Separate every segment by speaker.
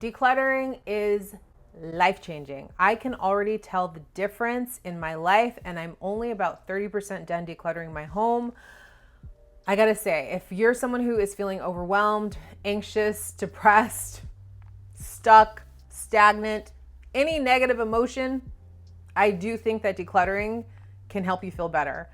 Speaker 1: Decluttering is life-changing. I can already tell the difference in my life, and I'm only about 30% done decluttering my home. I gotta say, if you're someone who is feeling overwhelmed, anxious, depressed, stuck, stagnant, any negative emotion, I do think that decluttering can help you feel better.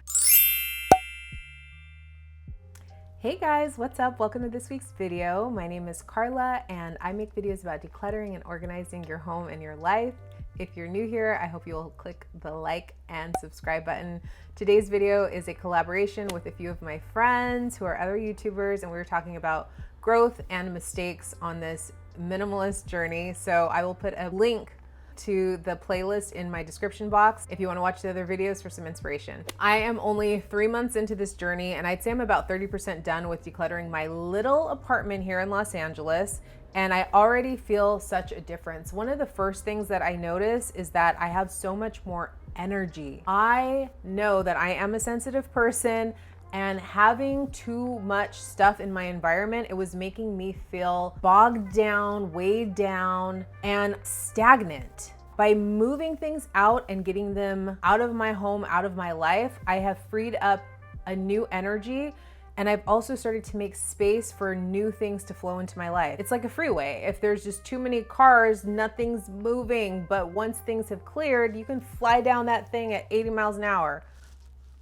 Speaker 1: Hey guys, what's up? Welcome to this week's video. My name is Carla and I make videos about decluttering and organizing your home and your life. If you're new here, I hope you'll click the like and subscribe button. Today's video is a collaboration with a few of my friends who are other YouTubers, and we were talking about growth and mistakes on this minimalist journey. So I will put a link to the playlist in my description box if you want to watch the other videos for some inspiration. I am only 3 months into this journey, and I'd say I'm about 30% done with decluttering my little apartment here in Los Angeles, and I already feel such a difference. One of the first things that I notice is that I have so much more energy. I know that I am a sensitive person, and having too much stuff in my environment, it was making me feel bogged down, weighed down, and stagnant. By moving things out and getting them out of my home, out of my life, I have freed up a new energy, and I've also started to make space for new things to flow into my life. It's like a freeway. If there's just too many cars, nothing's moving, but once things have cleared, you can fly down that thing at 80 miles an hour.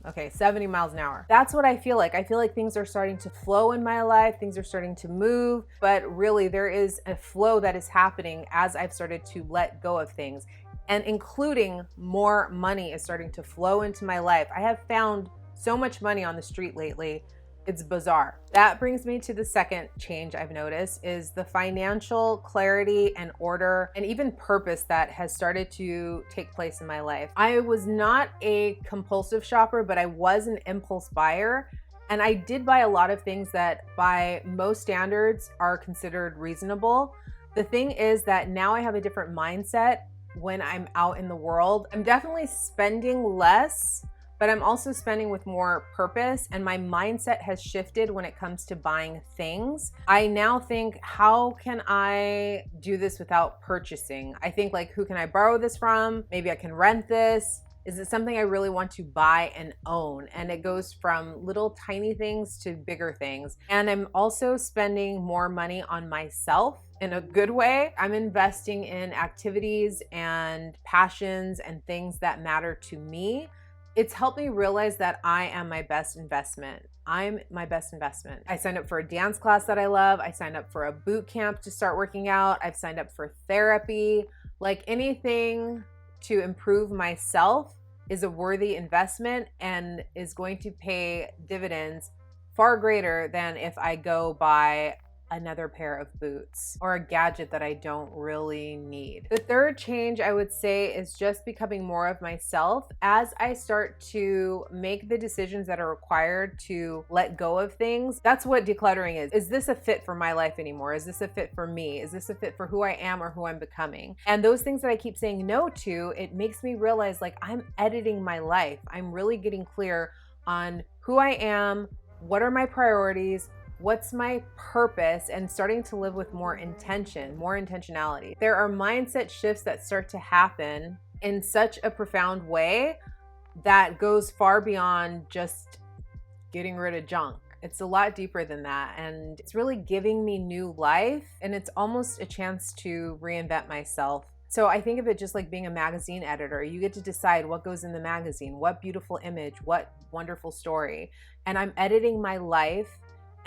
Speaker 1: Okay, 70 miles an hour. That's what I feel like. I feel like things are starting to flow in my life. Things are starting to move, but really there is a flow that is happening as I've started to let go of things, and including more money is starting to flow into my life. I have found so much money on the street lately. It's bizarre. That brings me to the second change I've noticed is the financial clarity and order and even purpose that has started to take place in my life. I was not a compulsive shopper, but I was an impulse buyer. And I did buy a lot of things that by most standards are considered reasonable. The thing is that now I have a different mindset when I'm out in the world. I'm definitely spending less, but I'm also spending with more purpose, and my mindset has shifted when it comes to buying things. I now think, how can I do this without purchasing? I think like, who can I borrow this from? Maybe I can rent this. Is it something I really want to buy and own? And it goes from little tiny things to bigger things. And I'm also spending more money on myself in a good way. I'm investing in activities and passions and things that matter to me. It's helped me realize that I am my best investment. I'm my best investment. I signed up for a dance class that I love. I signed up for a boot camp to start working out. I've signed up for therapy. Like, anything to improve myself is a worthy investment and is going to pay dividends far greater than if I go buy another pair of boots or a gadget that I don't really need. The third change I would say is just becoming more of myself as I start to make the decisions that are required to let go of things. That's what decluttering is. Is this a fit for my life anymore? Is this a fit for me? Is this a fit for who I am or who I'm becoming? And those things that I keep saying no to, it makes me realize like I'm editing my life. I'm really getting clear on who I am, what are my priorities, what's my purpose, and starting to live with more intention, more intentionality. There are mindset shifts that start to happen in such a profound way that goes far beyond just getting rid of junk. It's a lot deeper than that, and it's really giving me new life, and it's almost a chance to reinvent myself. So I think of it just like being a magazine editor. You get to decide what goes in the magazine, what beautiful image, what wonderful story. And I'm editing my life,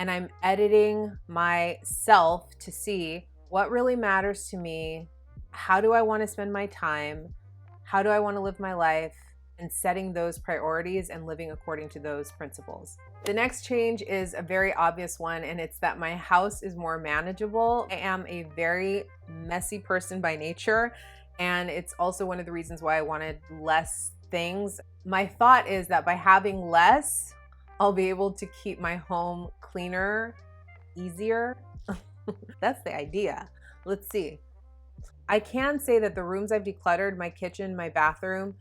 Speaker 1: and I'm editing myself to see what really matters to me. How do I want to spend my time? How do I want to live my life? And setting those priorities and living according to those principles. The next change is a very obvious one, and it's that my house is more manageable. I am a very messy person by nature, and it's also one of the reasons why I wanted less things. My thought is that by having less, I'll be able to keep my home cleaner, easier. That's the idea. Let's see. I can say that the rooms I've decluttered, my kitchen, my bathroom,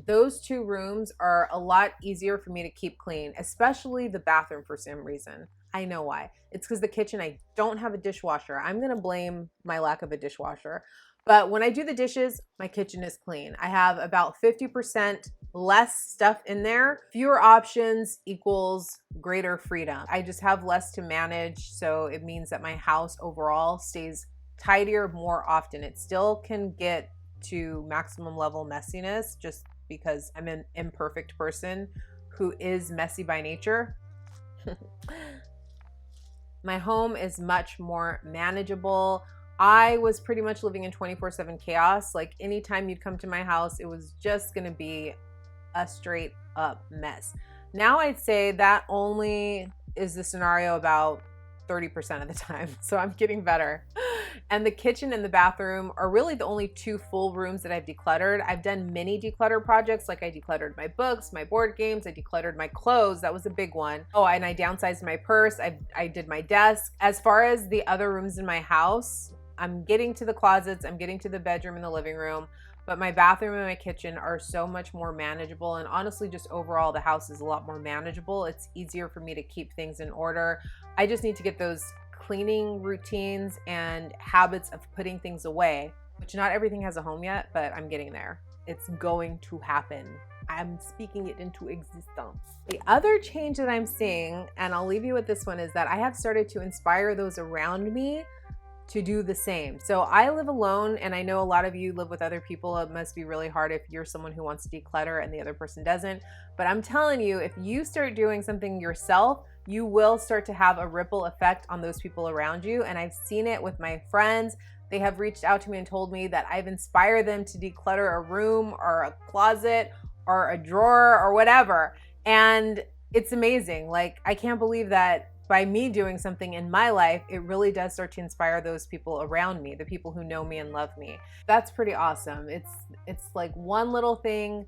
Speaker 1: those two rooms are a lot easier for me to keep clean, especially the bathroom for some reason. I know why. It's because the kitchen, I don't have a dishwasher. I'm gonna blame my lack of a dishwasher. But when I do the dishes, my kitchen is clean. I have about 50% less stuff in there. Fewer options equals greater freedom. I just have less to manage, so it means that my house overall stays tidier more often. It still can get to maximum level messiness just because I'm an imperfect person who is messy by nature. My home is much more manageable. I was pretty much living in 24/7 chaos. Like anytime you'd come to my house, it was just gonna be a straight up mess. Now I'd say that only is the scenario about 30% of the time. So I'm getting better. And the kitchen and the bathroom are really the only two full rooms that I've decluttered. I've done mini declutter projects, like I decluttered my books, my board games, I decluttered my clothes. That was a big one. Oh, and I downsized my purse. I did my desk. As far as the other rooms in my house, I'm getting to the closets, I'm getting to the bedroom and the living room, but my bathroom and my kitchen are so much more manageable. And honestly, just overall, the house is a lot more manageable. It's easier for me to keep things in order. I just need to get those cleaning routines and habits of putting things away, which not everything has a home yet, but I'm getting there. It's going to happen. I'm speaking it into existence. The other change that I'm seeing, and I'll leave you with this one, is that I have started to inspire those around me to do the same. So I live alone, and I know a lot of you live with other people. It must be really hard if you're someone who wants to declutter and the other person doesn't. But I'm telling you, if you start doing something yourself, you will start to have a ripple effect on those people around you. And I've seen it with my friends. They have reached out to me and told me that I've inspired them to declutter a room or a closet or a drawer or whatever. And it's amazing. Like, I can't believe that by me doing something in my life, it really does start to inspire those people around me, the people who know me and love me. That's pretty awesome. It's like one little thing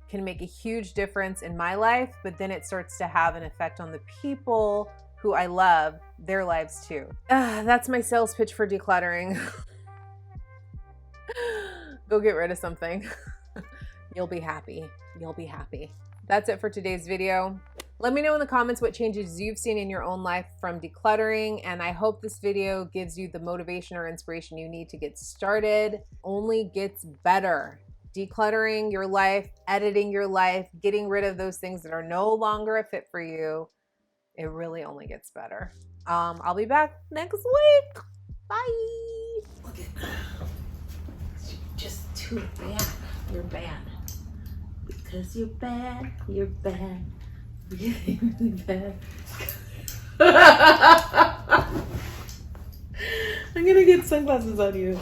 Speaker 1: can make a huge difference in my life, but then it starts to have an effect on the people who I love, their lives too. That's my sales pitch for decluttering. Go get rid of something. You'll be happy. You'll be happy. That's it for today's video. Let me know in the comments what changes you've seen in your own life from decluttering, and I hope this video gives you the motivation or inspiration you need to get started. Only gets better. Decluttering your life, editing your life, getting rid of those things that are no longer a fit for you, it really only gets better. I'll be back next week. Bye.
Speaker 2: Look at that. You're just too bad. You're bad. Because you're bad, you're bad. Really, really bad. I'm gonna get sunglasses on you.